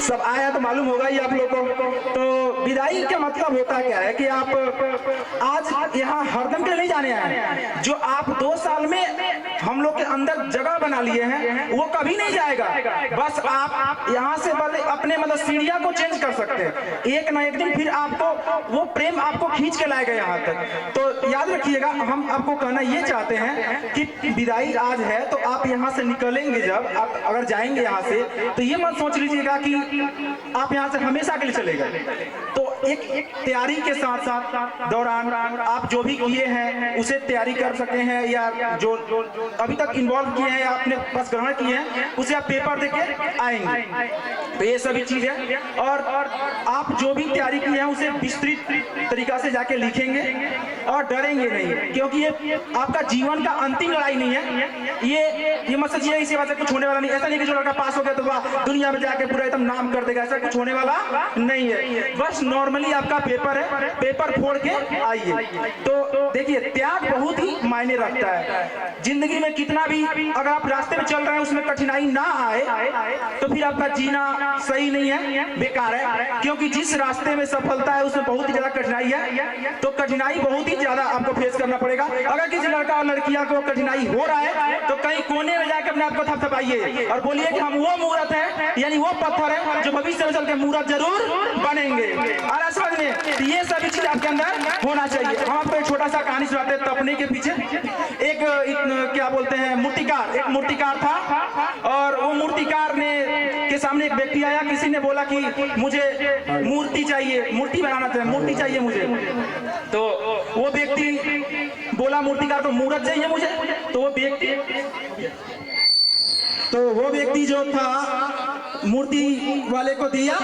सब आया तो मालूम होगा ही आप लोगों को। तो विदाई का मतलब होता क्या है कि आप आज यहाँ हरदम के लिए नहीं जाने आए हैं। जो आप 2 साल में हम लोग के अंदर जगह बना लिए हैं वो कभी नहीं जाएगा। बस आप यहाँ से अपने मतलब सीढ़ियाँ को चेंज कर सकते हैं। एक ना एक दिन फिर आपको वो प्रेम आपको खींच के लाएगा यहाँ तक। तो याद रखिएगा, हम आपको कहना ये चाहते हैं कि विदाई आज है तो आप यहाँ से निकलेंगे, जब आप अगर जाएंगे यहाँ से तो ये मत सोच लीजिएगा कि आप यहाँ से हमेशा के लिए चले गए। तो एक तैयारी के साथ साथ दौरान आप जो भी किए हैं उसे तैयारी कर सकते हैं, या जो अभी तक इन्वॉल्व किए हैं आपने बस ग्रहण किए हैं उसे आप पेपर देके आएंगे। तो ये सभी चीजें, और आप जो भी तैयारी की है उसे विस्तृत तरीका से जाके लिखेंगे और डरेंगे नहीं, क्योंकि ये आपका जीवन का अंतिम लड़ाई नहीं है। ये मत सोचिए इसी बात से कुछ होने वाला नहीं। ऐसा नहीं कि जो लड़का पास हो गया तो वह दुनिया में जाके पूरा एकदम नाम कर देगा, ऐसा कुछ होने वाला नहीं है। बस नॉर्मली आपका पेपर है, पेपर फोड़ के आइए। तो देखिए, त्याग बहुत ही मायने रखता है जिंदगी में। कितना भी अगर आप रास्ते में चल रहे हैं उसमें कठिनाई ना आए तो फिर आपका जीना सही नहीं है, बेकार है। क्योंकि जिस रास्ते में सफलता है उसमें बहुत ही ज्यादा कठिनाई है, तो कठिनाई बहुत ही ज्यादा आपको फेस करना पड़ेगा। अगर किसी लड़का और लड़कियां को कठिनाई हो रहा है तो कहीं कोने में जाकर अपने आप को थपथपाइए और बोलिए कि हम वो मूर्त है, यानी वो पत्थर है जो भविष्य में चलकर मूर्त जरूर बनेंगे। और समझ में ये सभी चीज आपके अंदर होना चाहिए। हम आपको एक छोटा सा कहानी सुनाते हैं। तपने के पीछे एक क्या बोलते हैं मूर्तिकार, एक मूर्तिकार था, और वो मूर्तिकार ने के सामने एक व्यक्ति आया। किसी ने बोला कि मुझे मूर्ति चाहिए, मूर्ति बनाना चाहिए, मूर्ति चाहिए मुझे। तो वो व्यक्ति बोला मूर्तिकार तो मूर्त चाहिए मुझे। तो वो व्यक्ति जो था मूर्ति वाले को दिया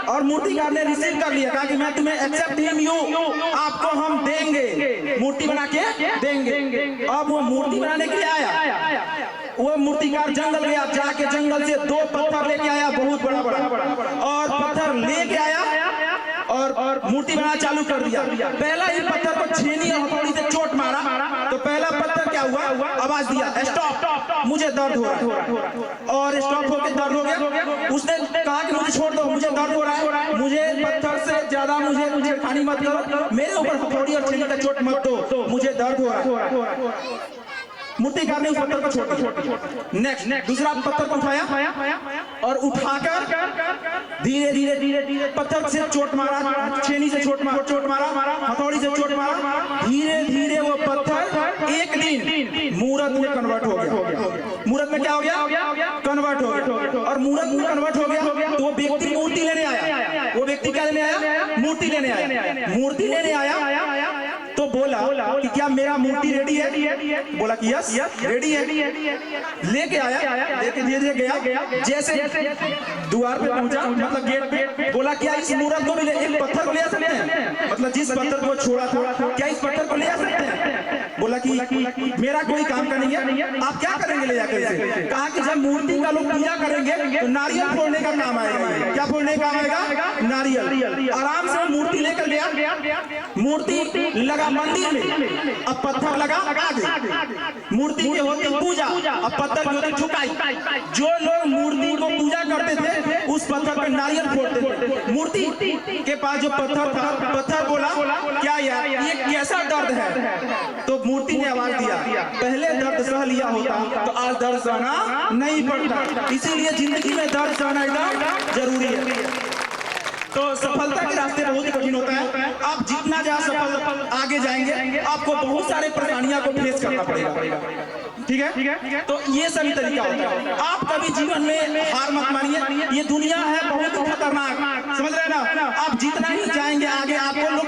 और मूर्तिकार ने रिसीव कर लिया, कहा कि मैं तुम्हें एक्सेप्ट हिम यू, आपको हम देंगे, मूर्ति बना के देंगे। अब वो मूर्ति बनाने के लिए आया। वो मूर्तिकार जंगल गया, जाके जंगल से 2 पत्थर लेके आया, बहुत बड़ा बड़ा, और पत्थर लेके आया और मूर्ति बनाना चालू कर दिया। पहला ही पत्थर को छेनी और हथौड़ी से चोट मारा तो पहला पत्थर क्या हुआ, आवाज दिया स्टॉप, मुझे दर्द हो रहा है। और स्टॉप होकर दर्द हो गया। उसने कहा कि मुझे छोड़ दो, मुझे दर्द हो रहा है, मुझे पत्थर से ज्यादा मुझे खानी मत करो, मेरे ऊपर हथौड़ी और छेनी का चोट मत दो, मुझे दर्द हो रहा है। मूर्तिकार ने उस पत्थर को छोड़ दिया। नेक्स्ट दूसरा पत्थर को उठाया और उठाकर धीरे धीरे पत्थर से चोट मारा, छेनी से चोट मारा, हथौड़ी से चोट मारा। धीरे धीरे वो पत्थर एक दिन मूर्त में कन्वर्ट हो गया। मूर्त में क्या हो गया, कन्वर्ट हो गया। और मूर्त में कन्वर्ट हो गया तो वो व्यक्ति मूर्ति लेने आया। वो व्यक्ति क्या लेने आया, मूर्ति लेने आया। मूर्ति लेने आया तो बोला कि क्या मेरा मूर्ति रेडी है? बोला कि यस रेडी है। लेके आया, लेके धीरे धीरे गया, जैसे द्वार पे पहुंचा, मतलब गेट पे, बोला क्या इस मूर्त को भी एक पत्थर को ले आ सकते हैं? मतलब जिस पत्थर को छोड़ा था, क्या इस पत्थर को ले आ सकते हैं? बोला कि मेरा कोई काम का नहीं है, आप क्या करेंगे ले जाकर इसे? कहा कि जब मूर्ति का लोग पूजा करेंगे तो नारियल फोड़ने का काम आएगा। क्या फोड़ने का काम आएगा? नारियल। आराम से मूर्ति लेकर गया, मूर्ति लगा मंदिर में, अब पत्थर लगा आगे। मूर्ति की होती पूजा, अब पत्थर की होती ठुकाई। जो लोग मूर्ति को पूजा करते थे उस पत्थर पर नारियल फोड़ते थे। मूर्ति के पास जो पत्थर था, पत्थर बोला क्या यार ये कैसा दर्द है? तो मूर्ति ने आवाज दिया, पहले दर्द सह लिया होता तो आज दर्द सहना नहीं पड़ता। इसीलिए जिंदगी में दर्द सहना एकदम जरूरी है। तो सफलता के रास्ते बहुत ही कठिन होता है। आप जितना ज्यादा सफल आगे जाएंगे आपको बहुत सारे परेशानियों को फेस करना पड़ेगा। ठीक है? तो ये सभी तरीका होता है। आप कभी जीवन में हार मत मानिए, ये दुनिया है बहुत खतरनाक, समझ रहे हैं ना? आप जितना ही जाएंगे आगे आपको लोग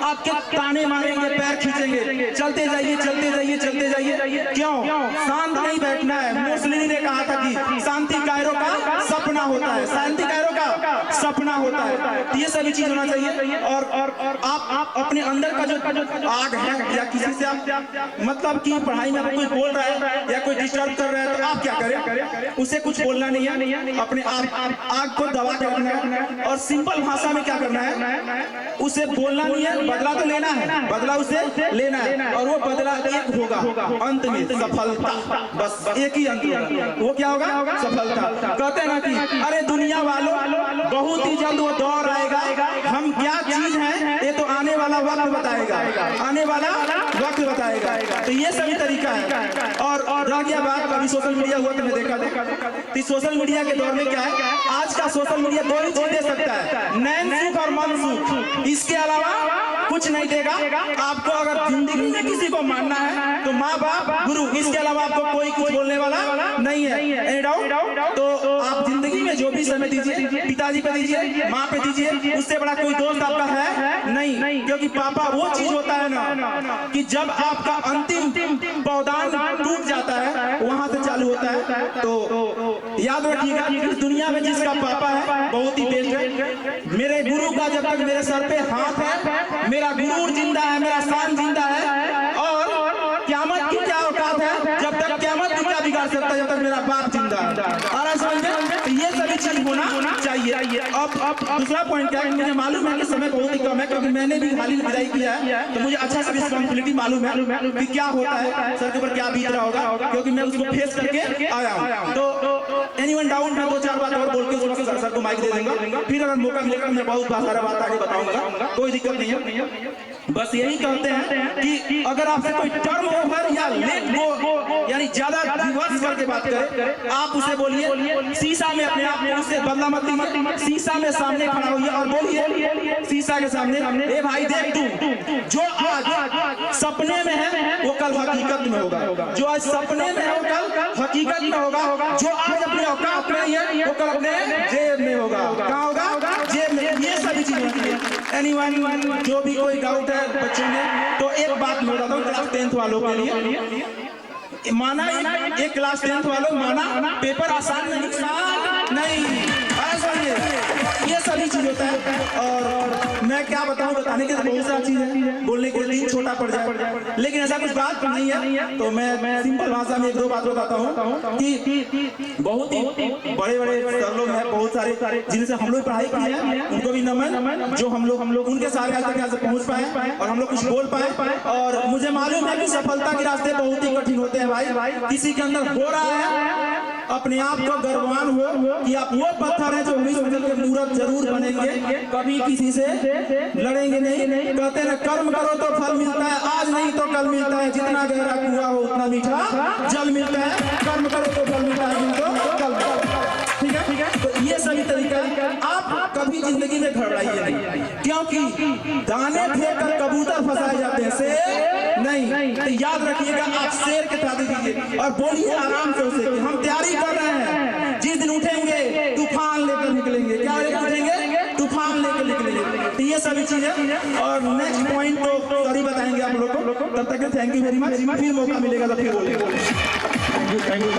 आपके ताने मारेंगे, पैर खींचेंगे, चलते जाइए चलते जाइए चलते जाइए। क्यों? शांत नहीं बैठना है। मुसलिनी ने कहा था कि शांति कायरों का सपना होता है। शांति कायरों का सपना होता है। तो ये सभी चीज होना चाहिए। और आप अपने अंदर का जो आग है, या किसी से आप मतलब कि पढ़ाई में कोई बोल रहा है या कोई डिस्टर्ब कर रहा है, तो आप क्या करें, उसे कुछ बोलना नहीं है, अपने आप आग को दबा के रखना है और सिंपल भाषा में क्या करना है, उसे बोलना नहीं है, बदला तो लेना है, बदला उसे लेना है, और वो बदला एक होगा अंत में सफलता। बस एक ही अंत होगा, वो क्या होगा, सफलता। कहते हैं ना कि अरे दुनिया वालों बहुत ही जल्द वो दौर आएगा, हम क्या चीज है ये तो आने वाला वक्त बताएगा, आने वाला वक्त बताएगा। तो ये सभी तरीका है। और रह गया बात, कभी सोशल मीडिया हुआ तो मैं देखा तो सोशल मीडिया के दौर में क्या है, आज का सोशल मीडिया दो ही चीज दे सकता है, नैन सुख और मन सुख, इसके अलावा कुछ नहीं देगा आपको। अगर जिंदगी में किसी को मानना है तो माँ बाप गुरु, इसके अलावा आपको कोई कुछ बोलने वाला नहीं है। Any doubt? तो आप जिंदगी में जो भी समय दीजिए, पिताजी पे दीजिए, माँ पे दीजिए, उससे बड़ा कोई दोस्त आपका है नहीं। क्योंकि पापा वो चीज होता है ना कि जब आपका अंतिम पौधान टूट जाता है, वहां से चालू होता है। तो याद रखिएगा, इस दुनिया में जिसका पापा है बहुत ही बेस्ट है। मेरे गुरु का जब तक मेरे सर पे हाथ है, मेरा गुरूर जिंदा है, मेरा शान जिंदा है। और क़यामत की क्या औकात है, जब तक क़यामत भी क्या बिगाड़ सकता है, जब तक मेरा बाप जिंदा है। और समझे, तो ये सभी चीज होना चाहिए। अब दूसरा पॉइंट क्या है, मुझे मालूम है कि समय बहुत ही कम है, क्योंकि मैंने भी हाल ही में विदाई किया है, तो मुझे अच्छा से रिस्पॉन्सिबिलिटी मालूम है कि क्या होता है, सर के ऊपर क्या बीत रहा होगा, क्योंकि मैं उसको फेस करके आया हूँ। तो एनीवन डाउन, मैं दो चार बात और बोल के उसको सर को माइक दे दूंगा, फिर अगर मौका मिलेगा मैं बहुत सारा बात आगे बताऊंगा, कोई दिक्कत नहीं है। बस यही कहते हैं कि अगर आपसे कोई टर्म ओवर या लेट गो यानी ज्यादा रिवर्स करके बात करे, आप उसे बोलिए, शीशा में अपने आप को उससे बदला मत दीजिए, शीशा में सामने खड़ा होइए और बोलिए शीशा के सामने, ए भाई देख, तू जो आज सपने में है वो कल हकीकत में होगा, जो आज सपने में है वो कल हकीकत में होगा, जो आज अपने औकात में है वो कल अपने जेब में होगा। कहाँ होगा? जेब में। ये सभी चीजें। एनीवन, जो भी कोई डाउट है बच्चों में, तो एक बात मैं बताता हूँ क्लास 10th वालों के लिए, माना एक क्लास 10th वालों, माना पेपर आसान नहीं, ये सभी चीज होता है। और मैं क्या बताऊं, बताने के बहुत सारी चीज है, बोलने के लिए छोटा पड़ जाए, लेकिन ऐसा कुछ बात नहीं है। तो मैं सिंपल भाषा में एक दो बात बताता हूँ कि बहुत ही बड़े बड़े सर लोग हैं, बहुत सारे जिनसे हम लोग पढ़ाई की है, उनको भी नमन, जो हम लोग उनके सारे आज तक यहाँ से पहुँच पाए और हम लोग कुछ बोल पाए। और मुझे मालूम है कि सफलता के रास्ते बहुत ही कठिन होते हैं भाई। किसी के अंदर हो रहा है, अपने आप को गर्वान हो कि आप वो पत्थर है जो भविष्य में मूर्त जरूर बनेंगे, कभी किसी से लड़ेंगे नहीं। कहते हैं कर्म करो तो फल मिलता है, आज नहीं तो कल मिलता है, जितना गहरा कुआं हो उतना मीठा जल मिलता है। कर्म करो तो फल मिलता है, नहीं तो कल। ठीक है। तो ये सभी तरीका, आप कभी जिंदगी में घबराइए नहीं, क्योंकि दाने फेंक कर कबूतर फंसाए जाते हैं, शेर नहीं। तो याद रखिएगा, आप शेर के साथ दीजिए और बोलिए आराम से उसे कि हम तैयारी कर रहे हैं, जिस दिन उठेंगे तूफान लेकर निकलेंगे। क्या लेकर उठेंगे? तूफान लेकर निकलेंगे। तो ये सभी चीजें। और नेक्स्ट पॉइंट तो सॉरी बताएंगे आप लोग को, तब तक थैंक यू वेरी मच। फिर मौका मिलेगा तो फिर बोलेंगे। Thank you.